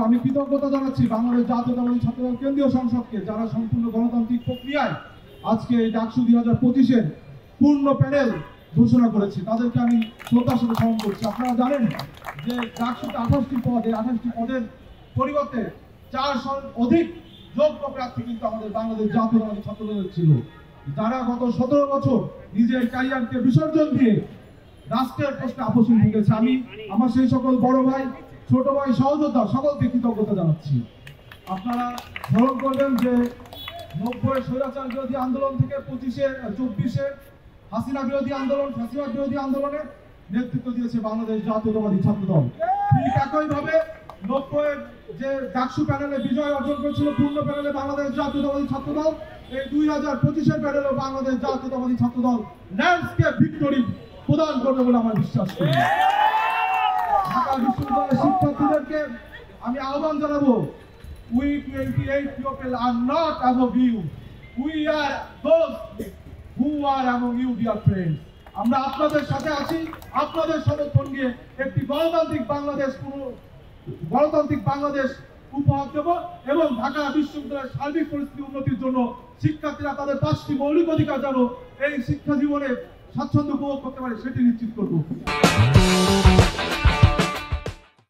আমি কৃতজ্ঞতা জানাচ্ছি বাংলাদেশ জাতীয়তাবাদী ছাত্রদল কেন্দ্রীয় সংসদকে, যারা সম্পূর্ণ গণতান্ত্রিক প্রক্রিয়ায় আজকে এই ডাকসু 2025-এর পূর্ণ প্যানেল ঘোষণা করেছে। তাদেরকে আমি শ্রদ্ধার সাথে স্মরণ করছি। আপনারা জানেন যে ডাকসুতে 28টি পদের পরিবর্তে 400 অধিক যোগ্য প্রার্থী কিন্তু আমাদের বাংলাদেশ জাতীয়তাবাদী ছাত্রদলের ছিল, যারা গত 17 বছর নিজের ক্যারিয়ারকে বিসর্জন দিয়ে রাষ্ট্রের প্রশ্নে আপোষহীন হয়ে গেছে। আমি আমার সেই সকল বড় ভাই, ছোট ভাই, সহযোদ্ধা সকলকে কৃতজ্ঞতা জানাচ্ছি। আপনারা স্মরণ করবেন যে 90-এর স্বৈরাচার বিরোধী আন্দোলন থেকে 25-24-এর হাসিনা বিরোধী আন্দোলন, ফ্যাসিবাদ বিরোধী আন্দোলনের নেতৃত্ব দিয়েছে বাংলাদেশ জাতীয়তাবাদী ছাত্রদল। ঠিক একইভাবে 90-এর যে ডাকসু প্যানেলে বিজয় অর্জন করেছিল পূর্ণ প্যানেলে বাংলাদেশ জাতীয়তাবাদী ছাত্রদল, এই 2025-এর প্যানেলে বাংলাদেশ জাতীয়তাবাদী ছাত্রদল ল্যান্ডস্কেপ ভিক্টরি প্রদান করবে বলে আমার বিশ্বাস করি। ঢাকা বিশ্ববিদ্যালয়ের শিক্ষার্থীদেরকে আমি আহ্বান জানাবো, we 28 people are not above you, we are those who are among you, dear friends. আমরা আপনাদের সাথে আছি, আপনাদের সমর্থন নিয়ে একটি গণতান্ত্রিক বাংলাদেশ উপহার দেব এবং ঢাকা বিশ্ববিদ্যালয়ের সার্বিক পরিস্থিতি উন্নতির জন্য শিক্ষার্থীরা তাদের 5টি মৌলিক অধিকার যেন এই শিক্ষা জীবনে স্বাচ্ছন্দ্য উপভোগ করতে পারে সেটি নিশ্চিত করব।